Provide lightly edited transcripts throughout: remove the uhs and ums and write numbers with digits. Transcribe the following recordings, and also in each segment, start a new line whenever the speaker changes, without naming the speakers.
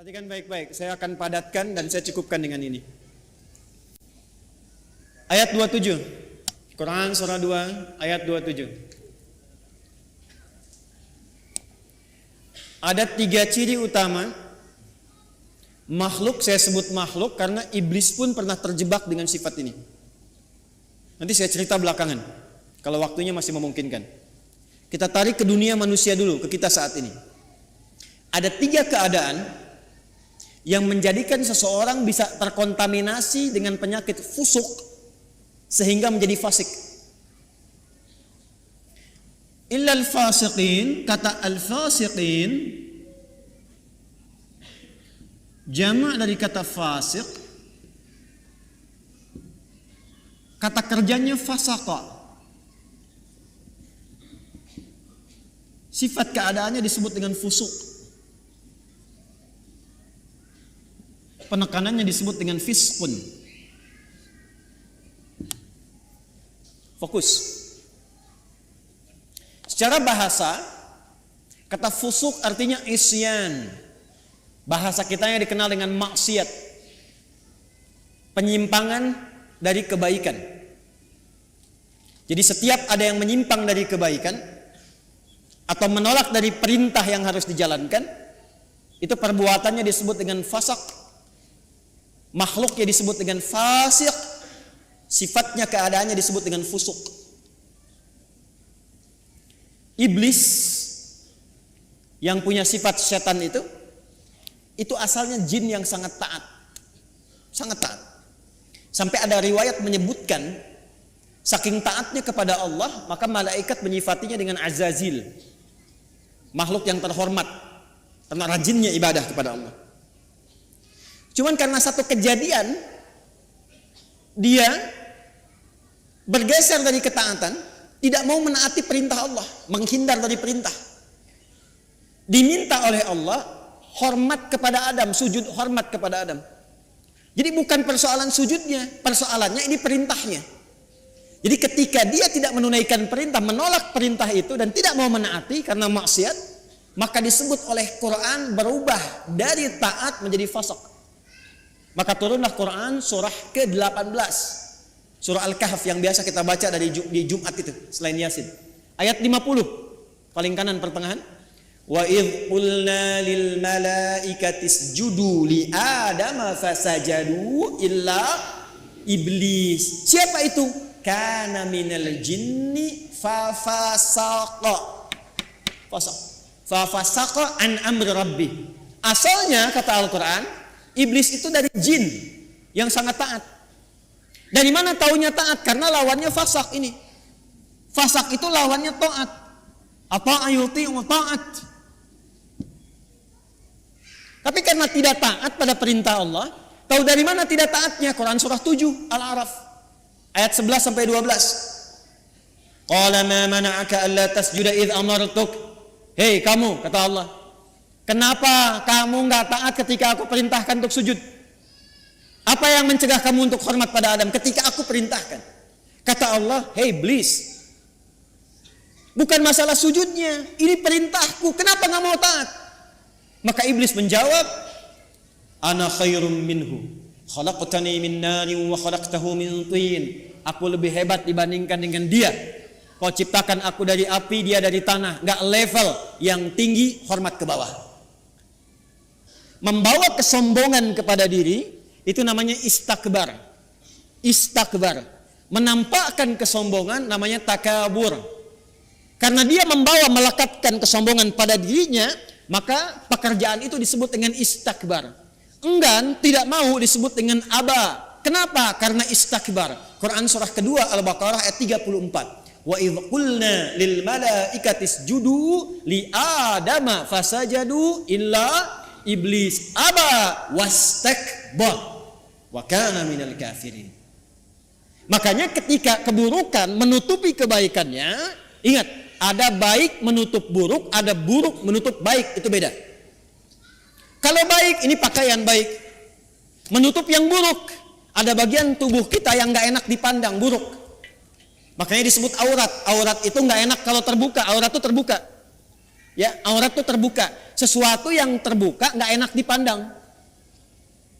Perhatikan baik-baik, saya akan padatkan dan saya cukupkan dengan ini. Ayat 27, Quran surah 2 ayat 27. Ada 3 ciri utama makhluk, saya sebut makhluk karena iblis pun pernah terjebak dengan sifat ini. Nanti saya cerita belakangan, kalau waktunya masih memungkinkan. Kita tarik ke dunia manusia dulu, ke kita saat ini. Ada 3 keadaan yang menjadikan seseorang bisa terkontaminasi dengan penyakit fusuk sehingga menjadi fasik. Illal fasiqin, kata al-fasiqin jamak dari kata fasik, kata kerjanya fasaqa. Sifat keadaannya disebut dengan fusuk. Penekanannya disebut dengan fisqun. Fokus. Secara bahasa, kata fusuk artinya isyan. Bahasa kita yang dikenal dengan maksiat, penyimpangan dari kebaikan. Jadi setiap ada yang menyimpang dari kebaikan atau menolak dari perintah yang harus dijalankan, itu perbuatannya disebut dengan fasak. Makhluknya disebut dengan fasik, sifatnya keadaannya disebut dengan fusuk. Iblis yang punya sifat setan itu asalnya jin yang sangat taat. Sangat taat. Sampai ada riwayat menyebutkan saking taatnya kepada Allah, maka malaikat menyifatinya dengan Azazil, makhluk yang terhormat karena rajinnya ibadah kepada Allah. Cuman karena satu kejadian dia bergeser dari ketaatan, tidak mau menaati perintah Allah, menghindar dari perintah. Diminta oleh Allah hormat kepada Adam, sujud hormat kepada Adam. Jadi bukan persoalan sujudnya, persoalannya ini perintahnya. Jadi ketika dia tidak menunaikan perintah, menolak perintah itu dan tidak mau menaati karena maksiat, maka disebut oleh Quran berubah dari taat menjadi fasik. Maka turunlah Quran surah ke-18, surah Al-Kahf yang biasa kita baca di Jumat itu selain Yasin. Ayat 50, paling kanan pertengahan. Wa idh qulna lil malaikati isjudu li Adama fasajadu illa iblis. Siapa itu? Kana minal jinni fafasaqa. Fafasaqa an amri rabbi. Asalnya kata Al-Quran, iblis itu dari jin yang sangat taat. Dari mana taunya taat? Karena lawannya fasak ini. Fasak itu lawannya taat. Apa ayuti wa taat. Tapi karena tidak taat pada perintah Allah, tahu dari mana tidak taatnya? Quran surah 7 Al-A'raf ayat 11 sampai 12. Qala ma mana'aka alla tasjuda idh amartuk. Hei kamu, kata Allah, kenapa kamu enggak taat ketika aku perintahkan untuk sujud? Apa yang mencegah kamu untuk hormat pada Adam ketika aku perintahkan? Kata Allah, hei iblis, bukan masalah sujudnya, ini perintahku, kenapa enggak mau taat? Maka iblis menjawab, ana khairum minhu, khalaqtani min narin wa khalaqtahu min tin. Aku lebih hebat dibandingkan dengan dia. Kau ciptakan aku dari api, dia dari tanah. Enggak level, yang tinggi hormat ke bawah. Membawa kesombongan kepada diri itu namanya istakbar. Istakbar, menampakkan kesombongan namanya takabur. Karena dia membawa melekatkan kesombongan pada dirinya, maka pekerjaan itu disebut dengan istakbar. Enggan, tidak mau disebut dengan aba. Kenapa? Karena istakbar. Quran surah kedua Al-Baqarah ayat 34. Wa idh qulna lil malaikati isjudu li Adama fasajadu illa iblis aba wastakbar wa kana minal kafirin. Makanya ketika keburukan menutupi kebaikannya, ingat, ada baik menutup buruk, ada buruk menutup baik, itu beda. Kalau baik ini pakaian baik, menutup yang buruk, ada bagian tubuh kita yang enggak enak dipandang, buruk. Makanya disebut aurat. Aurat itu enggak enak kalau terbuka, aurat itu terbuka. Ya, aurat itu terbuka. Sesuatu yang terbuka nggak enak dipandang.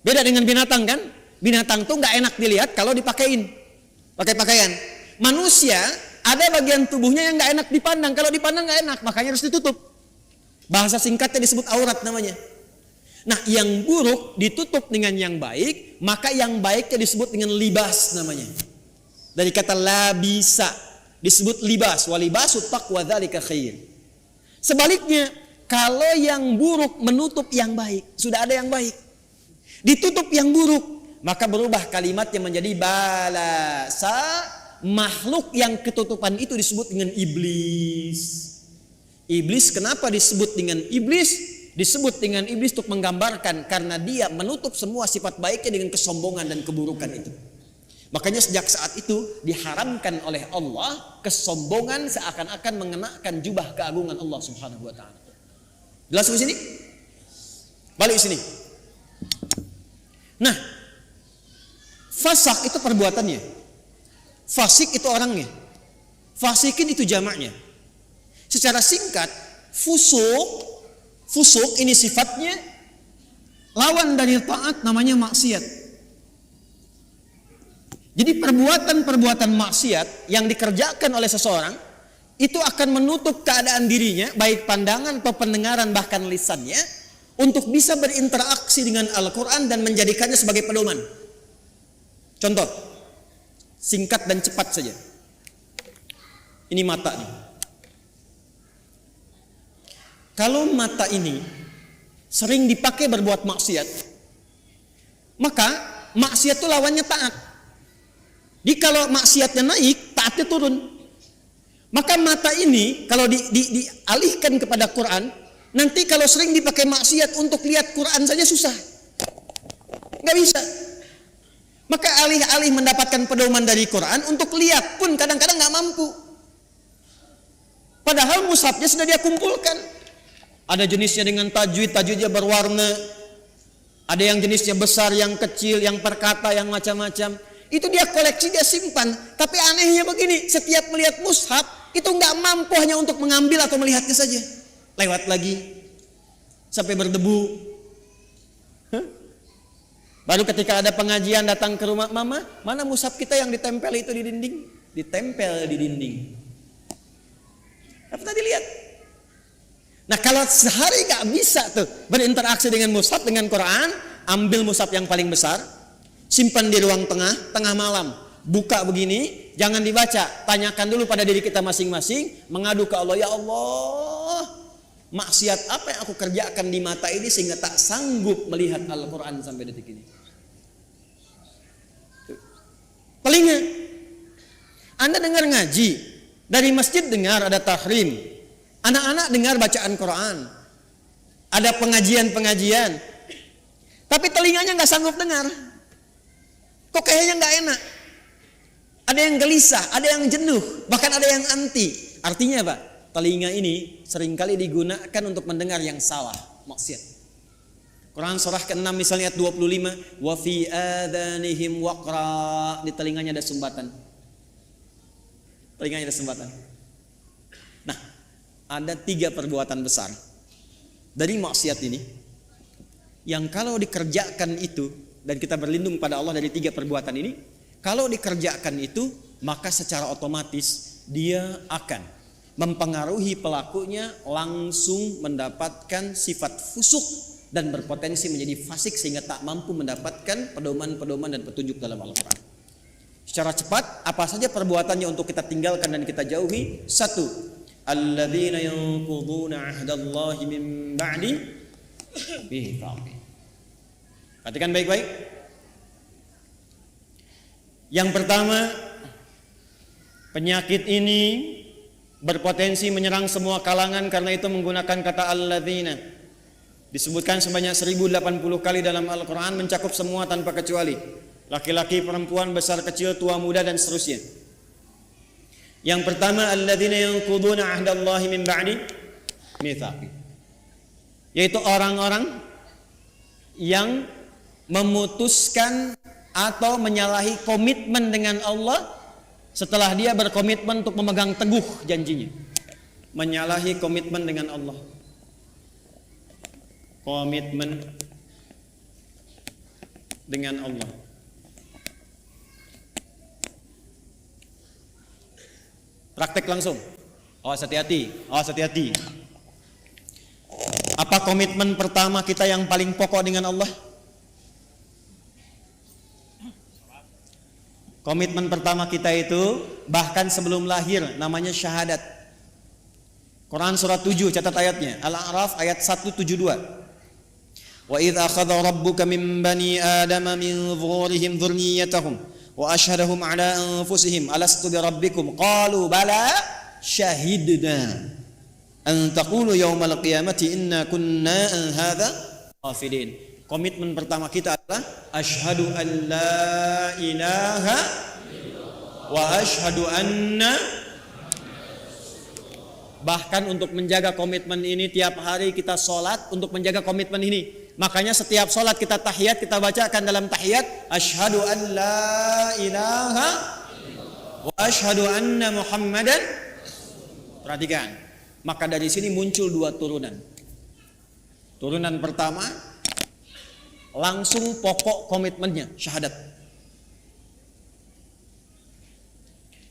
Beda dengan binatang kan? Binatang tuh nggak enak dilihat kalau dipakein, pakai pakaian. Manusia ada bagian tubuhnya yang nggak enak dipandang. Kalau dipandang nggak enak, makanya harus ditutup. Bahasa singkatnya disebut aurat namanya. Nah, yang buruk ditutup dengan yang baik, maka yang baiknya disebut dengan libas namanya. Dari kata labisa disebut libas, walibasut taqwa dzalika khair. Sebaliknya, kalau yang buruk menutup yang baik, sudah ada yang baik, ditutup yang buruk, maka berubah kalimatnya menjadi balasa. Makhluk yang ketutupan itu disebut dengan iblis. Iblis kenapa disebut dengan iblis? Disebut dengan iblis untuk menggambarkan karena dia menutup semua sifat baiknya dengan kesombongan dan keburukan itu. Makanya sejak saat itu diharamkan oleh Allah kesombongan seakan-akan mengenakan jubah keagungan Allah Subhanahu wa taala. Jelas di sini? Balik sini. Nah, fasak itu perbuatannya. Fasik itu orangnya. Fasikin itu jamaknya. Secara singkat, fusuk ini sifatnya lawan dari taat, namanya maksiat. Jadi perbuatan-perbuatan maksiat yang dikerjakan oleh seseorang itu akan menutup keadaan dirinya, baik pandangan atau pendengaran bahkan lisannya, untuk bisa berinteraksi dengan Al-Quran dan menjadikannya sebagai pedoman. Contoh, singkat dan cepat saja. Ini mata nih. Kalau mata ini sering dipakai berbuat maksiat, maka maksiat itu lawannya taat. Jadi kalau maksiatnya naik, taatnya turun. Maka mata ini kalau dialihkan kepada Quran, nanti kalau sering dipakai maksiat untuk lihat Quran saja susah, nggak bisa. Maka alih-alih mendapatkan pedoman dari Quran, untuk lihat pun kadang-kadang nggak mampu. Padahal mushafnya sudah dia kumpulkan. Ada jenisnya dengan tajwid, tajwidnya berwarna. Ada yang jenisnya besar, yang kecil, yang perkata, yang macam-macam. Itu dia koleksi, dia simpan. Tapi anehnya begini, setiap melihat mushaf itu nggak mampu hanya untuk mengambil atau melihatnya saja. Lewat lagi sampai berdebu. Baru ketika ada pengajian datang ke rumah, mama, mana mushaf kita yang ditempel itu di dinding? Ditempel di dinding. Apa tadi lihat? Nah, kalau sehari gak bisa tuh berinteraksi dengan mushaf, dengan Quran, ambil mushaf yang paling besar, simpan di ruang tengah malam, buka begini, jangan dibaca, tanyakan dulu pada diri kita masing-masing, mengadu ke Allah, ya Allah, maksiat apa yang aku kerjakan di mata ini sehingga tak sanggup melihat Al-Quran sampai detik ini. Telinga, Anda dengar ngaji, dari masjid dengar ada tahrim, anak-anak dengar bacaan Quran, ada pengajian-pengajian, tapi telinganya nggak sanggup dengar. Kok kayaknya nggak enak? Ada yang gelisah, ada yang jenuh, bahkan ada yang anti. Artinya apa? Telinga ini seringkali digunakan untuk mendengar yang salah, maksiat. Quran surah ke-6 misalnya ayat 25, wa fi adhanihim waqra, di telinganya ada sumbatan. Telinganya ada sumbatan. Nah, ada 3 perbuatan besar dari maksiat ini yang kalau dikerjakan itu, dan kita berlindung pada Allah dari 3 perbuatan ini, kalau dikerjakan itu maka secara otomatis dia akan mempengaruhi pelakunya langsung mendapatkan sifat fusuk dan berpotensi menjadi fasik sehingga tak mampu mendapatkan pedoman-pedoman dan petunjuk dalam Al-Quran. Secara cepat, apa saja perbuatannya untuk kita tinggalkan dan kita jauhi? 1. Alladzina yanquduna 'ahdallahi min ba'di mitsaqih. Perhatikan baik-baik. Yang pertama, penyakit ini berpotensi menyerang semua kalangan karena itu menggunakan kata alladzina. Disebutkan sebanyak 1080 kali dalam Al-Quran, mencakup semua tanpa kecuali. Laki-laki, perempuan, besar, kecil, tua, muda, dan seterusnya. Yang pertama, alladzina yanquduna 'ahdallahi min ba'di mitsaqih. Yaitu orang-orang yang memutuskan atau menyalahi komitmen dengan Allah setelah dia berkomitmen untuk memegang teguh janjinya. menyalahi komitmen dengan Allah. Komitmen dengan Allah. Praktek langsung. Awas hati-hati, awas hati-hati. Apa komitmen pertama kita yang paling pokok dengan Allah? Komitmen pertama kita itu bahkan sebelum lahir namanya syahadat. Quran surat 7 catat ayatnya. Al-A'raf ayat 172. Wa idz akhadha rabbuka min bani adama min dhuhurihim dzurriyyatahum wa asyhadahum ala anfusihim alastu bi rabbikum qalu bala syahidna an taqulu yaumal qiyamati inna kunna an hadza ghafilin. Komitmen pertama kita adalah asyhadu an la ilaha wa asyhadu anna. Bahkan untuk menjaga komitmen ini tiap hari kita sholat untuk menjaga komitmen ini. Makanya setiap sholat kita tahiyat, kita bacakan dalam tahiyat asyhadu an la ilaha wa asyhadu anna muhammadan. Perhatikan. Maka dari sini muncul dua turunan. Turunan pertama langsung pokok komitmennya syahadat.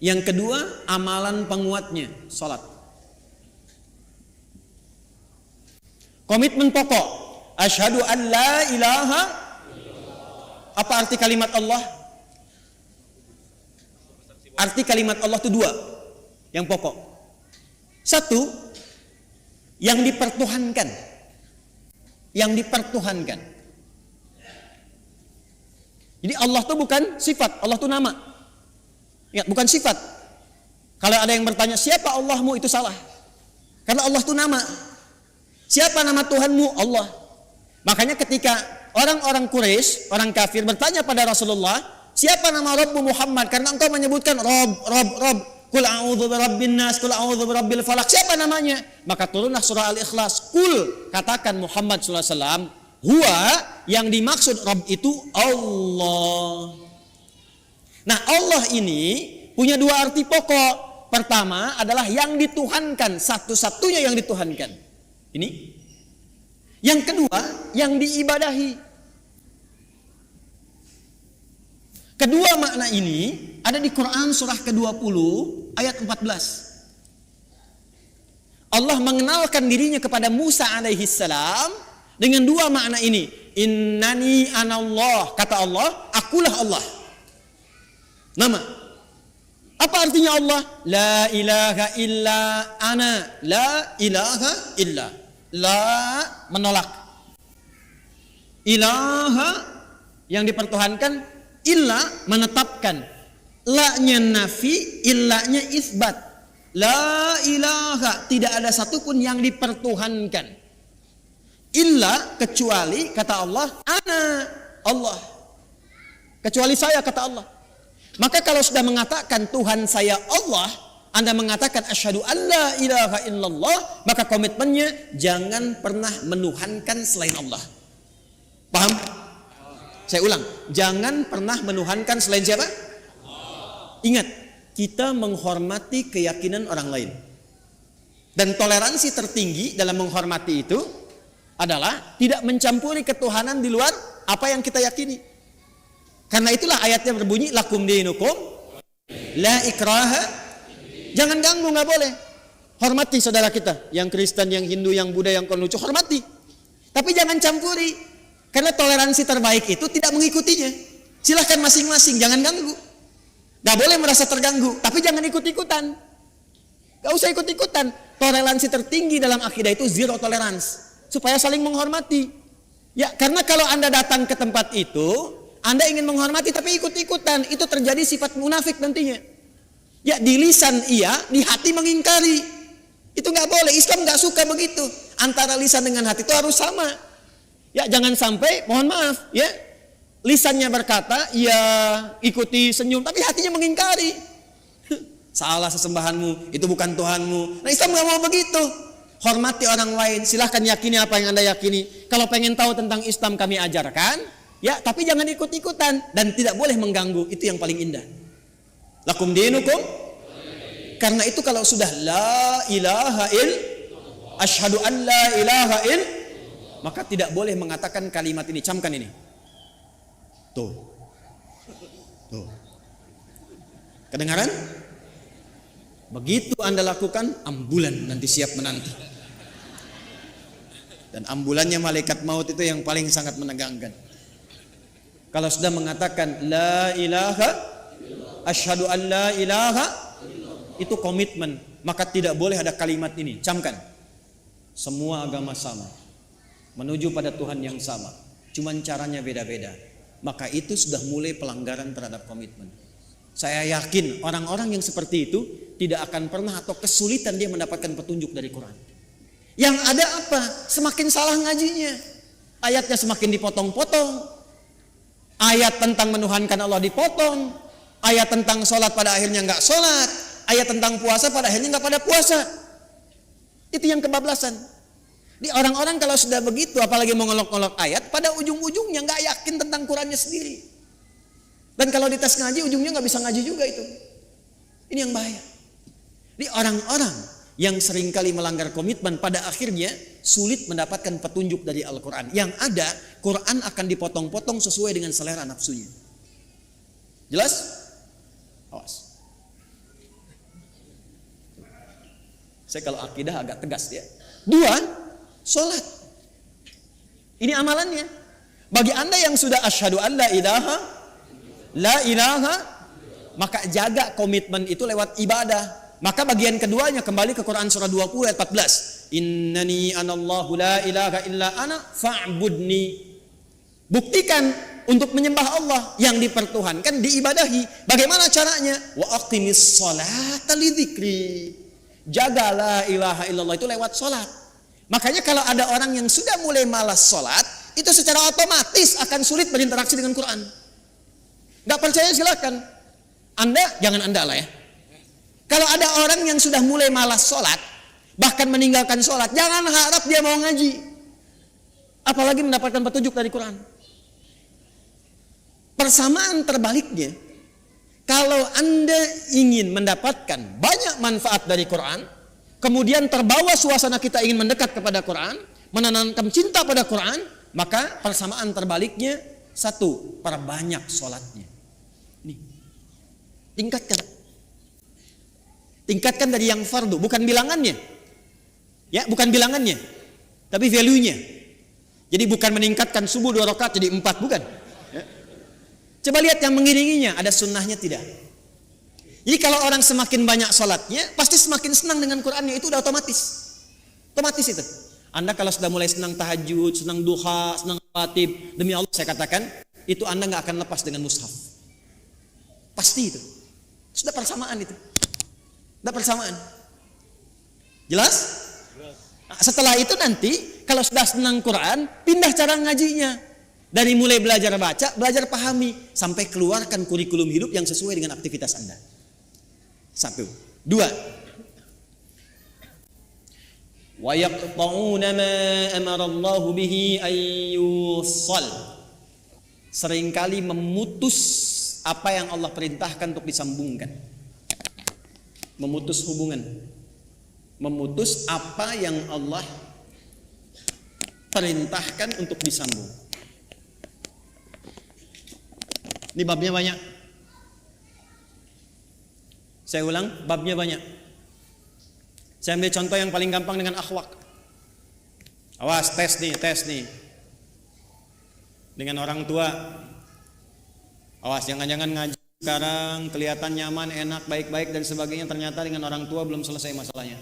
Yang kedua amalan penguatnya sholat. Komitmen pokok asyhadu an la ilaha. Apa arti kalimat Allah? Arti kalimat Allah itu dua yang pokok. Satu, yang dipertuhankan. Yang dipertuhankan. Jadi Allah itu bukan sifat, Allah itu nama. Ya, bukan sifat. Kalau ada yang bertanya siapa Allahmu, itu salah. Karena Allah itu nama. Siapa nama Tuhanmu? Allah. Makanya ketika orang-orang Quraisy, orang kafir bertanya pada Rasulullah, siapa nama Rabbu Muhammad? Karena engkau menyebutkan Rabb. Qul a'udzu birabbin nas, qul a'udzu birabbil falaq. Siapa namanya? Maka turunlah surah Al-Ikhlas. Qul, katakan Muhammad sallallahu alaihi wasallam, huwa, yang dimaksud Rabb itu Allah. Nah, Allah ini punya dua arti pokok. Pertama adalah yang dituhankan, satu-satunya yang dituhankan. Ini. Yang kedua, yang diibadahi. Kedua makna ini ada di Quran surah ke-20 ayat 14. Allah mengenalkan dirinya kepada Musa alaihi salam dengan dua makna ini. Innani anallah, kata Allah, akulah Allah. Nama. Apa artinya Allah? La ilaha illa ana, la ilaha illa. La menolak. Ilaha yang dipertuhankan, illa menetapkan. La-nya nafi, illa-nya isbat. La ilaha, tidak ada satupun yang dipertuhankan. Illa, kecuali, kata Allah, ana, Allah. Kecuali saya, kata Allah. Maka kalau sudah mengatakan Tuhan saya Allah, Anda mengatakan asyhadu alla ilaha illallah, maka komitmennya jangan pernah menuhankan selain Allah. Paham? Saya ulang, jangan pernah menuhankan selain siapa? Ingat, kita menghormati keyakinan orang lain. Dan toleransi tertinggi dalam menghormati itu adalah tidak mencampuri ketuhanan di luar apa yang kita yakini. Karena itulah ayatnya berbunyi lakum dinukum la ikraha. Jangan ganggu, nggak boleh. Hormati saudara kita, yang Kristen, yang Hindu, yang Buddha, yang Konghucu, hormati. Tapi jangan campuri. Karena toleransi terbaik itu tidak mengikutinya. Silahkan masing-masing, jangan ganggu. Gak boleh merasa terganggu, tapi jangan ikut-ikutan. Gak usah ikut-ikutan. Toleransi tertinggi dalam akidah itu zero tolerance, supaya saling menghormati. Ya, karena kalau Anda datang ke tempat itu, Anda ingin menghormati tapi ikut-ikutan, itu terjadi sifat munafik nantinya. Ya, di lisan iya, di hati mengingkari. Itu gak boleh, Islam gak suka begitu. Antara lisan dengan hati itu harus sama. Ya, jangan sampai, mohon maaf, ya, lisannya berkata, ya ikuti senyum, tapi hatinya mengingkari. Salah sesembahanmu, itu bukan Tuhanmu. Nah, Islam gak mau begitu. Hormati orang lain, silahkan yakini apa yang Anda yakini. Kalau pengen tahu tentang Islam kami ajarkan, ya, tapi jangan ikut-ikutan dan tidak boleh mengganggu. Itu yang paling indah. Lakum dinukum Karena itu kalau sudah la ilaha il, asyhadu an la ilaha il, maka tidak boleh mengatakan kalimat ini. Camkan ini. Tuh. Kedengaran? Begitu Anda lakukan, ambulan nanti siap menanti. Dan ambulannya malaikat maut itu yang paling sangat menegangkan. Kalau sudah mengatakan la ilaha, asyhadu an la ilaha, itu komitmen. Maka tidak boleh ada kalimat ini. Camkan. Semua agama sama, menuju pada Tuhan yang sama, cuman caranya beda-beda. Maka itu sudah mulai pelanggaran terhadap komitmen. Saya yakin orang-orang yang seperti itu tidak akan pernah atau kesulitan dia mendapatkan petunjuk dari Quran. Yang ada apa? Semakin salah ngajinya. Ayatnya semakin dipotong-potong. Ayat tentang menuhankan Allah dipotong. Ayat tentang sholat pada akhirnya nggak sholat. Ayat tentang puasa pada akhirnya nggak pada puasa. Itu yang kebablasan. Di orang-orang kalau sudah begitu, apalagi mengolok-olok ayat, pada ujung-ujungnya nggak yakin tentang Qurannya sendiri. Dan kalau dites ngaji, ujungnya nggak bisa ngaji juga itu. Ini yang bahaya. Di orang-orang yang seringkali melanggar komitmen, pada akhirnya sulit mendapatkan petunjuk dari Al-Quran. Yang ada, Quran akan dipotong-potong sesuai dengan selera nafsunya. Jelas? Awas. Saya kalau akidah agak tegas ya. 2, sholat. Ini amalannya. Bagi Anda yang sudah asyhadu an la ilaha, maka jaga komitmen itu lewat ibadah. Maka bagian keduanya kembali ke Quran surah 20 ayat 14. Innani anallahu la ilaha illa ana fa'budni. Buktikan untuk menyembah Allah yang dipertuhankan, diibadahi. Bagaimana caranya? Wa aqimis sholata lidzikri. Jaga la ilaha illallah itu lewat sholat. Makanya kalau ada orang yang sudah mulai malas sholat, itu secara otomatis akan sulit berinteraksi dengan Quran. Gak percaya silakan. Anda, jangan Anda lah ya. Kalau ada orang yang sudah mulai malas sholat, bahkan meninggalkan sholat, jangan harap dia mau ngaji. Apalagi mendapatkan petunjuk dari Quran. Persamaan terbaliknya, kalau Anda ingin mendapatkan banyak manfaat dari Quran, kemudian terbawa suasana kita ingin mendekat kepada Quran, menanamkan cinta pada Quran, maka persamaan terbaliknya, 1, perbanyak sholatnya. Nih, tingkatkan dari yang fardu, bukan bilangannya, ya, bukan bilangannya, tapi value-nya. Jadi bukan meningkatkan subuh 2 rakaat jadi 4, bukan. Ya. Coba lihat yang mengiringinya, ada sunnahnya tidak? Jadi kalau orang semakin banyak sholatnya, pasti semakin senang dengan Qurannya, itu udah otomatis. Otomatis itu. Anda kalau sudah mulai senang tahajud, senang duha, senang rawatib, demi Allah saya katakan, itu Anda nggak akan lepas dengan mushaf. Pasti itu. Sudah persamaan itu. Sudah persamaan. Jelas? Nah, setelah itu nanti, kalau sudah senang Quran, pindah cara ngajinya. Dari mulai belajar baca, belajar pahami, sampai keluarkan kurikulum hidup yang sesuai dengan aktivitas Anda. 1. 2. Wa yaqta'una ma amara Allah bihi ayyusal. Seringkali memutus apa yang Allah perintahkan untuk disambungkan. Memutus hubungan. Memutus apa yang Allah perintahkan untuk disambung. Ini babnya banyak. Saya ulang, babnya banyak. Saya ambil contoh yang paling gampang dengan akhlak. Awas, tes nih. Dengan orang tua. Awas, jangan-jangan ngaji sekarang kelihatan nyaman, enak, baik-baik dan sebagainya, ternyata dengan orang tua belum selesai masalahnya.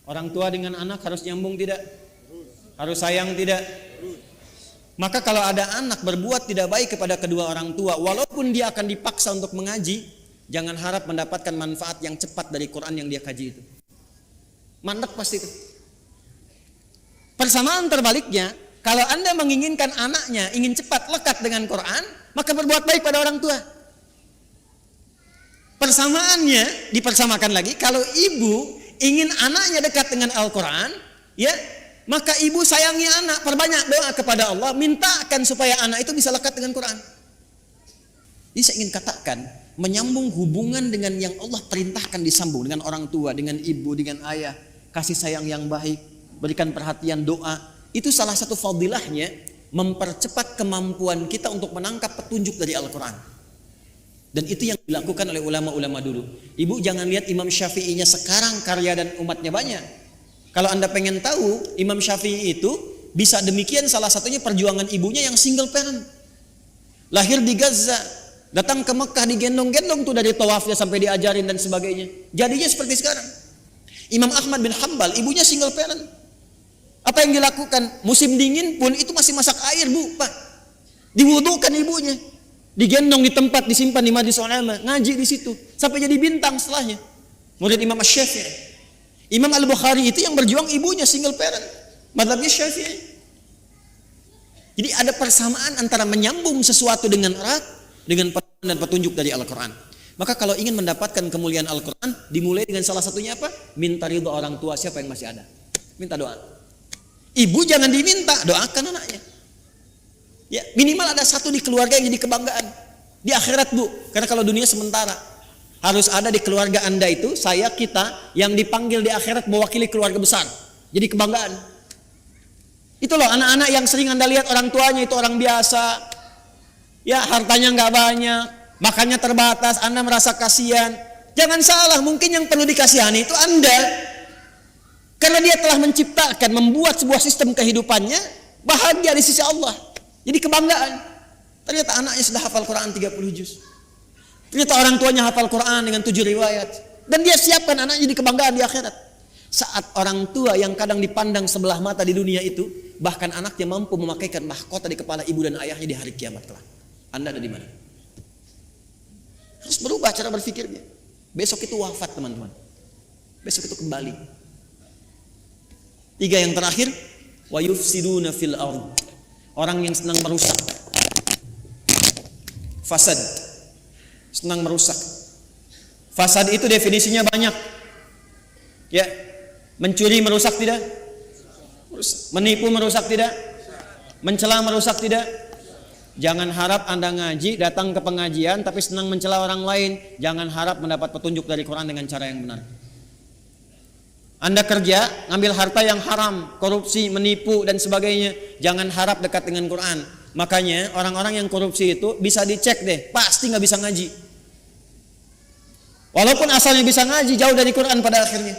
Orang tua dengan anak harus nyambung tidak? Harus sayang tidak? Maka kalau ada anak berbuat tidak baik kepada kedua orang tua, walaupun dia akan dipaksa untuk mengaji, jangan harap mendapatkan manfaat yang cepat dari Quran yang dia kaji itu. Mandek pasti itu. Persamaan terbaliknya, kalau Anda menginginkan anaknya ingin cepat lekat dengan Quran, maka berbuat baik pada orang tua. Persamaannya dipersamakan lagi, kalau ibu ingin anaknya dekat dengan Al-Quran, ya, maka ibu sayangi anak, perbanyak doa kepada Allah, mintakan supaya anak itu bisa lekat dengan Quran. Jadi saya ingin katakan, menyambung hubungan dengan yang Allah perintahkan disambung, dengan orang tua, dengan ibu, dengan ayah, kasih sayang yang baik, berikan perhatian, doa. Itu salah satu fadilahnya, mempercepat kemampuan kita untuk menangkap petunjuk dari Al-Quran. Dan itu yang dilakukan oleh ulama-ulama dulu. Ibu jangan lihat Imam Syafi'inya sekarang karya dan umatnya banyak. Kalau Anda pengen tahu Imam Syafi'i itu bisa demikian, salah satunya perjuangan ibunya yang single parent. Lahir di Gaza, datang ke Mekah digendong-gendong tuh dari tawafnya sampai diajarin dan sebagainya. Jadinya seperti sekarang. Imam Ahmad bin Hanbal, ibunya single parent. Apa yang dilakukan? Musim dingin pun itu masih masak air, Bu, Pak. Diwudukan ibunya. Digendong di tempat, disimpan di majlis ulama, ngaji di situ sampai jadi bintang setelahnya. Murid Imam Asy-Syafi'i. Imam Al-Bukhari itu yang berjuang ibunya single parent. Mazhabnya Syafi'i. Jadi ada persamaan antara menyambung sesuatu dengan erat dengan dan petunjuk dari Al-Quran. Maka kalau ingin mendapatkan kemuliaan Al-Quran, dimulai dengan salah satunya apa? Minta ridho orang tua, siapa yang masih ada. Minta doa. Ibu jangan diminta, doakan anaknya. Ya, minimal ada satu di keluarga yang jadi kebanggaan. Di akhirat, Bu. Karena kalau dunia sementara. Harus ada di keluarga Anda itu, saya, kita, yang dipanggil di akhirat mewakili keluarga besar. Jadi kebanggaan. Itu loh anak-anak yang sering Anda lihat orang tuanya itu orang biasa. Ya, hartanya nggak banyak, makannya terbatas, Anda merasa kasihan. Jangan salah, mungkin yang perlu dikasihani itu Anda. Karena dia telah menciptakan, membuat sebuah sistem kehidupannya bahagia di sisi Allah. Jadi kebanggaan. Ternyata anaknya sudah hafal Quran 30 juz. Ternyata orang tuanya hafal Quran dengan 7 riwayat. Dan dia siapkan anaknya di kebanggaan di akhirat. Saat orang tua yang kadang dipandang sebelah mata di dunia itu, bahkan anaknya mampu memakaikan mahkota di kepala ibu dan ayahnya di hari kiamat kelak. Anda ada di mana? Harus berubah cara berpikirnya. Besok itu wafat, teman-teman. Besok itu kembali. 3 yang terakhir, wa yufsiduna fil ardh. Orang yang senang merusak. Fasad. Senang merusak. Fasad itu definisinya banyak. Ya, mencuri merusak tidak? Merusak. Menipu merusak tidak? Mencela merusak tidak? Jangan harap Anda ngaji, datang ke pengajian tapi senang mencela orang lain. Jangan harap mendapat petunjuk dari Quran dengan cara yang benar. Anda kerja, ngambil harta yang haram, korupsi, menipu dan sebagainya. Jangan harap dekat dengan Quran. Makanya orang-orang yang korupsi itu bisa dicek deh, pasti nggak bisa ngaji. Walaupun asalnya bisa ngaji, jauh dari Quran pada akhirnya.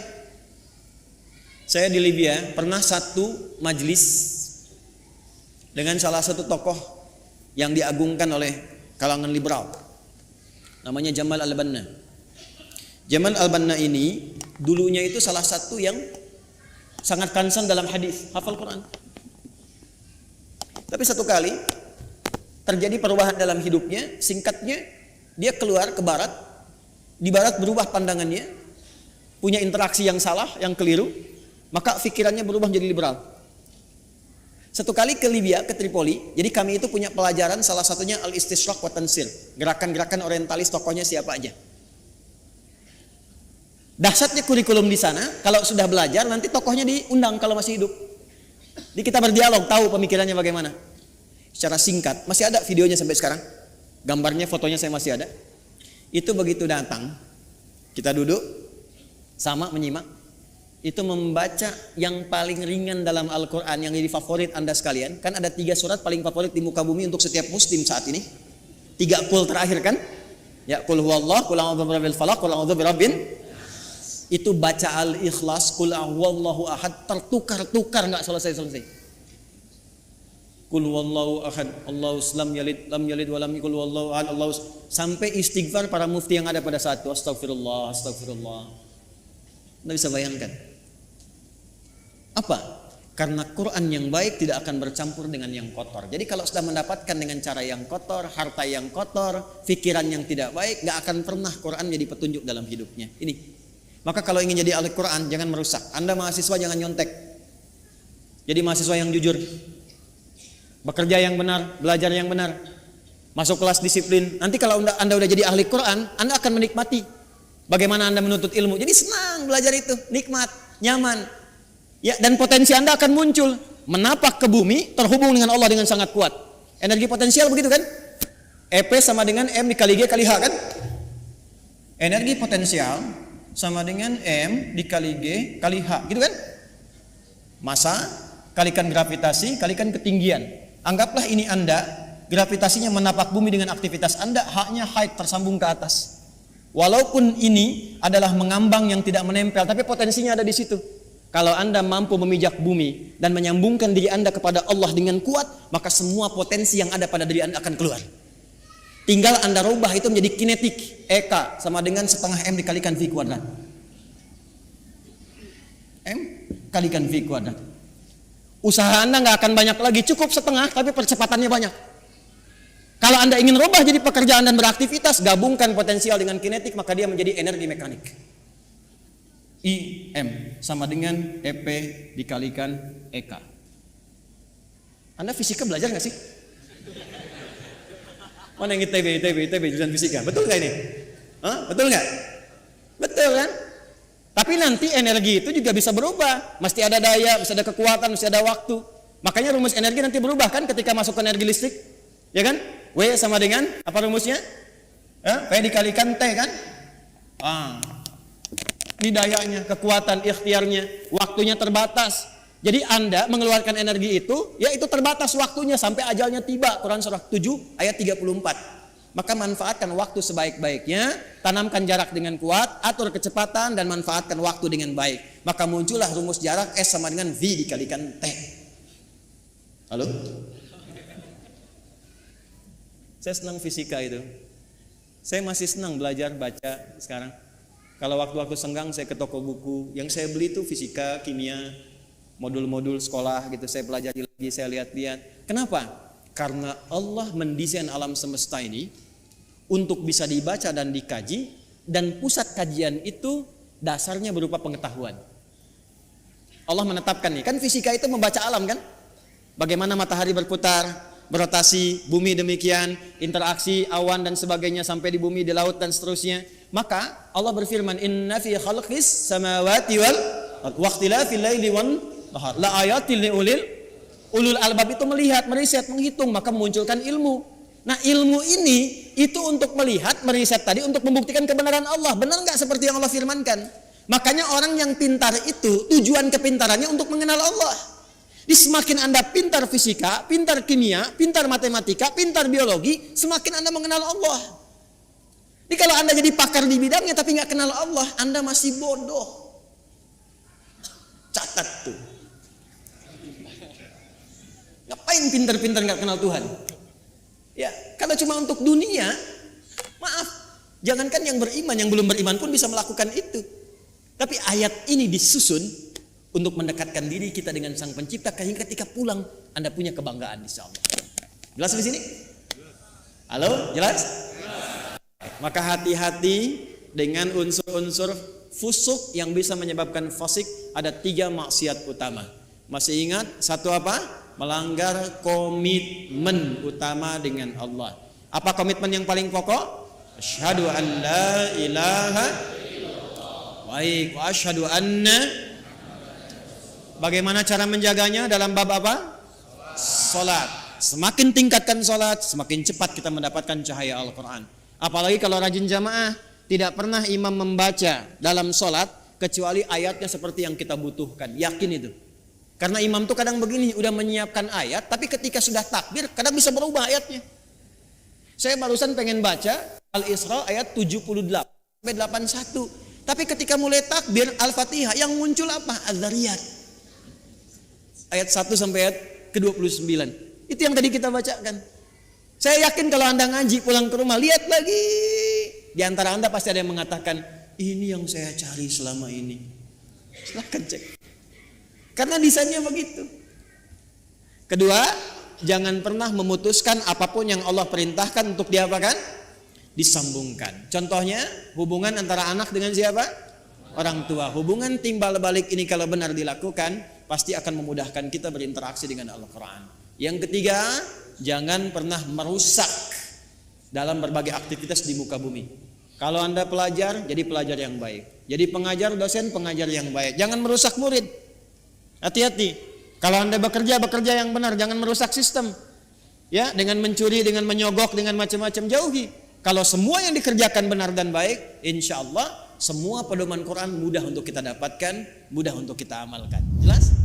Saya di Libya pernah satu majlis dengan salah satu tokoh yang diagungkan oleh kalangan liberal, namanya Jamal Al-Banna. Jamal Al-Banna ini dulunya itu salah satu yang sangat concern dalam hadis, hafal Quran. Tapi satu kali terjadi perubahan dalam hidupnya. Singkatnya, dia keluar ke barat. Di barat berubah pandangannya, punya interaksi yang salah, yang keliru, maka pikirannya berubah menjadi liberal. Satu kali ke Libya, ke Tripoli, jadi kami itu punya pelajaran, salah satunya Al-Istishraq wa Tansir, gerakan-gerakan orientalis, tokohnya siapa aja. Dahsyatnya kurikulum di sana, kalau sudah belajar nanti tokohnya diundang kalau masih hidup. Jadi kita berdialog, tahu pemikirannya bagaimana. Secara singkat, masih ada videonya sampai sekarang. Gambarnya, fotonya saya masih ada. Itu begitu datang, kita duduk sama menyimak. Itu membaca yang paling ringan dalam Al-Quran yang jadi favorit Anda sekalian. Kan ada 3 surat paling favorit di muka bumi untuk setiap muslim saat ini. 3 qul terakhir kan? Ya, qul huwallah, qul a'udzu birabbil falaq, qul a'udzu birabbin. Itu baca Al-Ikhlas, qul huwallahu ahad, tertukar-tukar enggak selesai-selesai. Qul huwallahu ahad, Allahus lam yalid wa lam yakul huwallahu ahad, sampai istighfar para mufti yang ada pada saat itu. Astagfirullah, astagfirullah. Anda bisa bayangkan. Apa? Karena Quran yang baik tidak akan bercampur dengan yang kotor. Jadi kalau sudah mendapatkan dengan cara yang kotor, harta yang kotor, pikiran yang tidak baik, gak akan pernah Quran jadi petunjuk dalam hidupnya. Ini. Maka kalau ingin jadi ahli Quran, jangan merusak. Anda mahasiswa jangan nyontek. Jadi mahasiswa yang jujur. Bekerja yang benar, belajar yang benar. Masuk kelas disiplin. Nanti kalau Anda udah jadi ahli Quran, Anda akan menikmati bagaimana Anda menuntut ilmu. Jadi senang belajar itu, nikmat, nyaman. Ya, dan potensi Anda akan muncul, menapak ke bumi, terhubung dengan Allah dengan sangat kuat. Energi potensial begitu kan? EP sama dengan M dikali G kali H kan? Energi potensial sama dengan M dikali G kali H, gitu kan? Massa kalikan gravitasi kalikan ketinggian. Anggaplah ini Anda, gravitasinya menapak bumi dengan aktivitas Anda, H-nya height tersambung ke atas. Walaupun ini adalah mengambang yang tidak menempel, tapi potensinya ada di situ. Kalau Anda mampu memijak bumi dan menyambungkan diri Anda kepada Allah dengan kuat, maka semua potensi yang ada pada diri Anda akan keluar. Tinggal Anda rubah itu menjadi kinetik. EK sama dengan setengah M dikalikan V kuadrat. M kalikan V kuadrat. Usaha Anda nggak akan banyak lagi, cukup setengah tapi percepatannya banyak. Kalau Anda ingin rubah jadi pekerjaan dan beraktivitas, gabungkan potensial dengan kinetik, maka dia menjadi energi mekanik. IM sama dengan EP dikalikan EK. Anda fisika belajar nggak sih? Mana yang ITB jurusan fisika? Betul nggak ini? Hah? Betul nggak? Betul kan? Tapi nanti energi itu juga bisa berubah. Mesti ada daya, mesti ada kekuatan, mesti ada waktu. Makanya rumus energi nanti berubah kan ketika masuk ke energi listrik. Ya kan? W sama dengan apa rumusnya? P dikalikan T kan? Ini dayanya, kekuatan, ikhtiarnya, waktunya terbatas. Jadi Anda mengeluarkan energi itu, ya itu terbatas waktunya sampai ajalnya tiba. Quran surah 7 ayat 34. Maka manfaatkan waktu sebaik-baiknya, tanamkan jarak dengan kuat, atur kecepatan dan manfaatkan waktu dengan baik. Maka muncullah rumus jarak S sama dengan V dikalikan T. Halo? Saya senang fisika itu. Saya masih senang belajar baca sekarang. Kalau waktu-waktu senggang saya ke toko buku, yang saya beli itu fisika, kimia, modul-modul sekolah gitu. Saya pelajari lagi, saya lihat-lihat. Kenapa? Karena Allah mendesain alam semesta ini untuk bisa dibaca dan dikaji, dan pusat kajian itu dasarnya berupa pengetahuan. Allah menetapkan nih, kan fisika itu membaca alam kan? Bagaimana matahari berputar, berotasi, bumi demikian, interaksi awan dan sebagainya sampai di bumi, di laut dan seterusnya. Maka Allah berfirman, inna fi khalqis samawati wal waqtilafil laili wan nahar la ayatil ulul albab. Itu melihat, meriset, menghitung, maka memunculkan ilmu. Nah ilmu ini itu untuk melihat, meriset tadi untuk membuktikan kebenaran Allah. Benar nggak seperti yang Allah firmankan? Makanya orang yang pintar itu tujuan kepintarannya untuk mengenal Allah. Di semakin Anda pintar fisika, pintar kimia, pintar matematika, pintar biologi, semakin Anda mengenal Allah. Jadi kalau Anda jadi pakar di bidangnya tapi nggak kenal Allah, Anda masih bodoh. Catat tuh. Ngapain pintar-pintar nggak kenal Tuhan? Ya, kalau cuma untuk dunia, maaf, jangankan yang beriman, yang belum beriman pun bisa melakukan itu. Tapi ayat ini disusun untuk mendekatkan diri kita dengan Sang Pencipta, sehingga ketika pulang Anda punya kebanggaan insyaallah. Jelas di sini? Halo, jelas? Maka hati-hati dengan unsur-unsur fusuk yang bisa menyebabkan fasik. Ada 3 maksiat utama. Masih ingat satu apa? Melanggar komitmen utama dengan Allah. Apa komitmen yang paling pokok? Asyhadu an la ilaha illallah. Baik, wa asyhadu anna. Bagaimana cara menjaganya dalam bab apa? Salat. Semakin tingkatkan salat, semakin cepat kita mendapatkan cahaya Al-Qur'an. Apalagi kalau rajin jamaah, tidak pernah imam membaca dalam salat kecuali ayatnya seperti yang kita butuhkan. Yakin itu. Karena imam tuh kadang begini, udah menyiapkan ayat, tapi ketika sudah takbir, kadang bisa berubah ayatnya. Saya barusan pengen baca Al-Isra ayat 78 sampai 81. Tapi ketika mulai takbir Al-Fatihah, yang muncul apa? Az-Zariyat. Ayat 1 sampai ayat ke-29. Itu yang tadi kita bacakan. Saya yakin kalau Anda ngaji pulang ke rumah, lihat lagi. Di antara Anda pasti ada yang mengatakan, ini yang saya cari selama ini. Silahkan cek. Karena desainnya begitu. Kedua, jangan pernah memutuskan apapun yang Allah perintahkan untuk diapakan? Disambungkan. Contohnya, hubungan antara anak dengan siapa? Orang tua. Hubungan timbal balik ini kalau benar dilakukan, pasti akan memudahkan kita berinteraksi dengan Al-Quran. Yang ketiga, jangan pernah merusak dalam berbagai aktivitas di muka bumi. Kalau Anda pelajar, jadi pelajar yang baik. Jadi pengajar, dosen, pengajar yang baik. Jangan merusak murid. Hati-hati. Kalau Anda bekerja yang benar, jangan merusak sistem. Ya, dengan mencuri, dengan menyogok, dengan macam-macam, jauhi. Kalau semua yang dikerjakan benar dan baik, insya Allah semua pedoman Quran mudah untuk kita dapatkan, mudah untuk kita amalkan. Jelas?